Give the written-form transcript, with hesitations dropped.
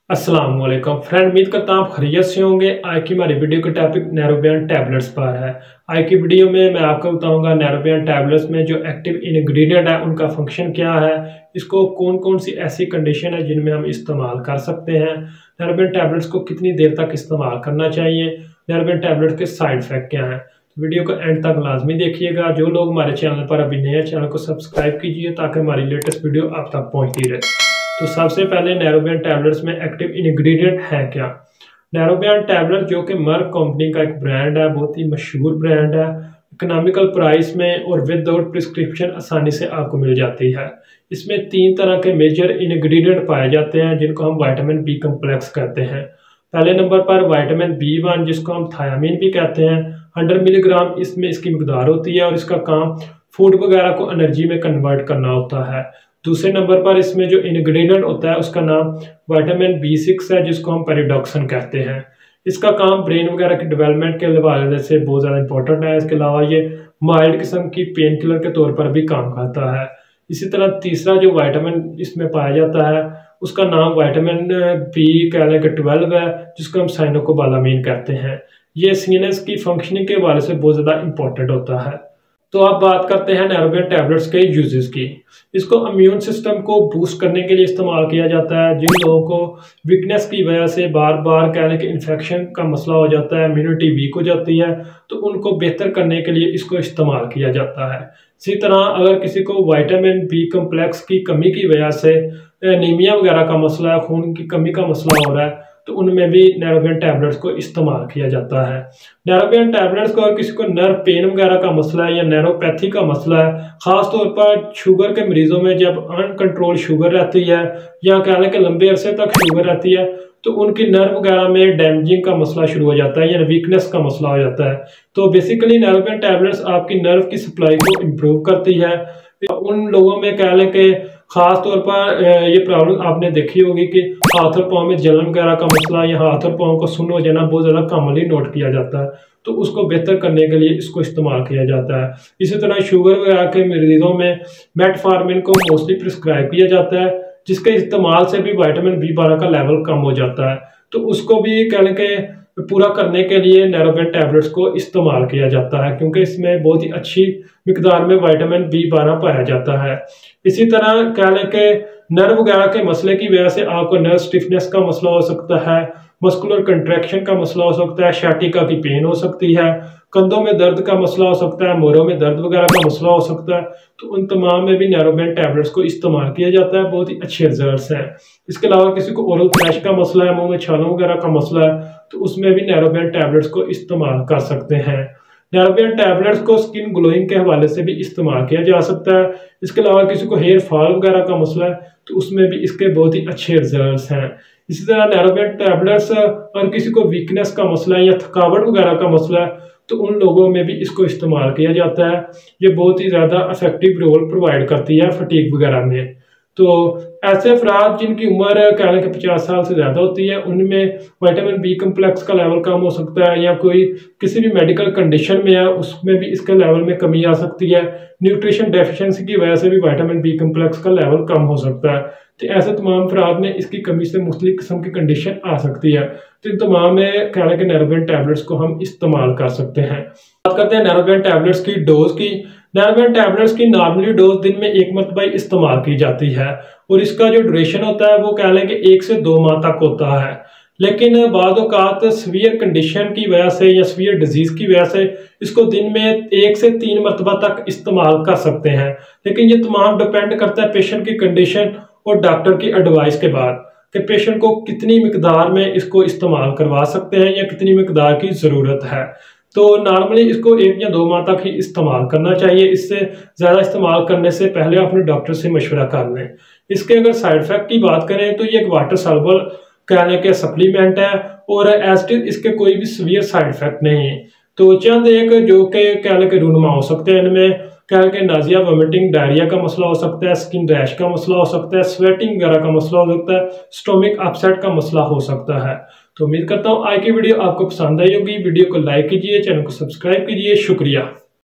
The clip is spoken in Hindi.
अस्सलाम वालेकुम फ्रेंड, उम्मीद करता हूँ आप खैरियत से होंगे। आज की हमारी वीडियो का टॉपिक नैरोबियन टैबलेट्स पर है। आज की वीडियो में मैं आपको बताऊंगा नैरोबियन टैबलेट्स में जो एक्टिव इंग्रेडिएंट है उनका फंक्शन क्या है, इसको कौन कौन सी ऐसी कंडीशन है जिनमें हम इस्तेमाल कर सकते हैं, नैरोबियन टैबलेट्स को कितनी देर तक इस्तेमाल करना चाहिए, नैरोबियन टैबलेट के साइड इफेक्ट क्या हैं। वीडियो को एंड तक लाजमी देखिएगा। जो लोग हमारे चैनल पर अभी नए हैं, चैनल को सब्सक्राइब कीजिए ताकि हमारी लेटेस्ट वीडियो आप तक पहुँचती रहे। तो सबसे पहले नैरोबियन टैबलेट्स में एक्टिव इंग्रेडिएंट है क्या। नैरोबियन टैबलेट जो कि मर्क कंपनी का एक ब्रांड है, बहुत ही मशहूर ब्रांड है, इकोनॉमिकल प्राइस में और विदाउट प्रिस्क्रिप्शन आसानी से आपको मिल जाती है। इसमें 3 तरह के मेजर इंग्रेडिएंट पाए जाते हैं जिनको हम विटामिन बी कम्प्लेक्स कहते हैं। पहले नंबर पर विटामिन B1 जिसको हम थायामीन भी कहते हैं, 100 मिलीग्राम इसमें इसकी मकदार होती है और इसका काम फूड वगैरह को एनर्जी में कन्वर्ट करना होता है। दूसरे नंबर पर इसमें जो इंग्रेडिएंट होता है उसका नाम विटामिन B6 है जिसको हम पैराडॉक्सिन कहते हैं। इसका काम ब्रेन वगैरह की डेवलपमेंट के हवाले से बहुत ज़्यादा इंपॉर्टेंट है। इसके अलावा ये माइल्ड किस्म की पेन किलर के तौर पर भी काम करता है। इसी तरह तीसरा जो विटामिन इसमें पाया जाता है उसका नाम विटामिन B कह लें कि 12 है जिसको हम साइनोकोबालामीन कहते हैं। ये सीएनएस की फंक्शनिंग के हवाले से बहुत ज़्यादा इंपॉर्टेंट होता है। तो अब बात करते हैं नैरोबियन टैबलेट्स के यूजेस की। इसको इम्यून सिस्टम को बूस्ट करने के लिए इस्तेमाल किया जाता है। जिन लोगों को वीकनेस की वजह से बार बार कह लें कि इन्फेक्शन का मसला हो जाता है, इम्यूनिटी वीक हो जाती है, तो उनको बेहतर करने के लिए इसको इस्तेमाल किया जाता है। इसी तरह अगर किसी को विटामिन बी कम्प्लेक्स की कमी की वजह से एनीमिया वगैरह का मसला है, खून की कमी का मसला हो रहा है, तो उनमें भी नैरोबियन टैबलेट्स को इस्तेमाल किया जाता है। नैरोबियन टैबलेट्स को अगर किसी को नर्व पेन वगैरह का मसला है या नैरोपैथी का मसला है, ख़ास तौर पर शुगर के मरीजों में जब अनकंट्रोल शुगर रहती है या कह लें कि लंबे अरसे तक शुगर रहती है, तो उनकी नर्व वगैरह में डैमेजिंग का मसला शुरू हो जाता है या वीकनेस का मसला हो जाता है। तो बेसिकली नैरोबियन टैबलेट्स आपकी नर्व की सप्लाई को इम्प्रूव करती है। उन लोगों में कह लें कि खास तौर पर ये प्रॉब्लम आपने देखी होगी कि हाथ और पाँव में जलन वगैरह का मसला या हाथ और पाँव को सुन्न हो जाना बहुत ज़्यादा कॉमनली नोट किया जाता है, तो उसको बेहतर करने के लिए इसको इस्तेमाल किया जाता है। इसी तरह शुगर वगैरह के मरीजों में मेटफॉर्मिन को मोस्टली प्रिस्क्राइब किया जाता है, जिसके इस्तेमाल से भी विटामिन B12 का लेवल कम हो जाता है, तो उसको भी कह लें कि पूरा करने के लिए नैरोबियन टैबलेट्स को इस्तेमाल किया जाता है, क्योंकि इसमें बहुत ही अच्छी मिकदार में विटामिन B12 पाया जाता है। इसी तरह कह लें कि नर्व वगैरह के मसले की वजह से आपको नर्व स्टिफनेस का मसला हो सकता है, मस्कुलर कंट्रैक्शन का मसला हो सकता है, शाटिका की पेन हो सकती है, कंधों में दर्द का मसला हो सकता है, मोरों में दर्द वगैरह का मसला हो सकता है, तो उन तमाम में भी नैरोबियन टैबलेट्स को इस्तेमाल किया जाता है। बहुत ही अच्छे रिजल्ट्स हैं। इसके अलावा किसी को ओरल थ्रैश का मसला है, मुंह में छालों वगैरह का मसला है, तो उसमें भी नैरोबियन टैबलेट्स को इस्तेमाल कर सकते हैं। नैरोबियन टैबलेट्स को स्किन ग्लोइंग के हवाले से भी इस्तेमाल किया जा सकता है। इसके अलावा किसी को हेयर फॉल वगैरह का मसला है, तो उसमें भी इसके बहुत ही अच्छे रिजल्ट्स हैं। इसी तरह नैरोबियन टैबलेट्स और किसी को वीकनेस का मसला है या थकावट वगैरह का मसला है, तो उन लोगों में भी इसको इस्तेमाल किया जाता है। ये बहुत ही ज़्यादा इफेक्टिव रोल प्रोवाइड करती है फटीग वगैरह में। तो ऐसे अफराद जिनकी उम्र कह लें कि 50 साल से ज़्यादा होती है, उनमें विटामिन बी कम्प्लेक्स का लेवल कम हो सकता है, या कोई किसी भी मेडिकल कंडीशन में है उसमें भी इसके लेवल में कमी आ सकती है। न्यूट्रिशन डेफिशिएंसी की वजह से भी विटामिन बी कम्प्लेक्स का लेवल कम हो सकता है। तो ऐसे तमाम अफराद में इसकी कमी से मुख्तलिफ किस्म की कंडीशन आ सकती है। तो इन तमाम में कह लें कि नैरोबियन टैबलेट्स को हम इस्तेमाल कर सकते हैं। बात करते हैं नैरोबियन टैबलेट्स की डोज की। नैरोबियन टैबलेट्स की नॉर्मली डोज दिन में 1 मरतबा इस्तेमाल की जाती है और इसका जो ड्यूरेशन होता है वो कह लें कि 1 से 2 माह तक होता है। लेकिन बाद औक़ात सीवियर कंडीशन की वजह से या सीवियर डिजीज़ की वजह से इसको दिन में 1 से 3 मरतबा तक इस्तेमाल कर सकते हैं। लेकिन ये तमाम डिपेंड करता है पेशेंट की कंडीशन और डॉक्टर की एडवाइस के बाद कि पेशेंट को कितनी मिकदार में इसको इस्तेमाल करवा सकते हैं या कितनी मिकदार की ज़रूरत है। तो नॉर्मली इसको 1 या 2 माह तक ही इस्तेमाल करना चाहिए। इससे ज़्यादा इस्तेमाल करने से पहले अपने डॉक्टर से मशवरा कर लें। इसके अगर साइड इफ़ेक्ट की बात करें तो ये एक वाटर सॉल्युबल कह लें कि सप्लीमेंट है और एज इसके कोई भी सीवियर साइड इफ़ेक्ट नहीं है। तो चंद एक जो कि कह लें कि रूनमा हो सकते हैं, इनमें कह लें कि नाजिया, वोमिटिंग, डायरिया का मसला हो सकता है, स्किन रैश का मसला हो सकता है, स्वेटिंग वगैरह का मसला हो सकता है, स्टोमिक अपसेट का मसला हो सकता है। तो उम्मीद करता हूँ आज की वीडियो आपको पसंद आई होगी। वीडियो को लाइक कीजिए, चैनल को सब्सक्राइब कीजिए। शुक्रिया।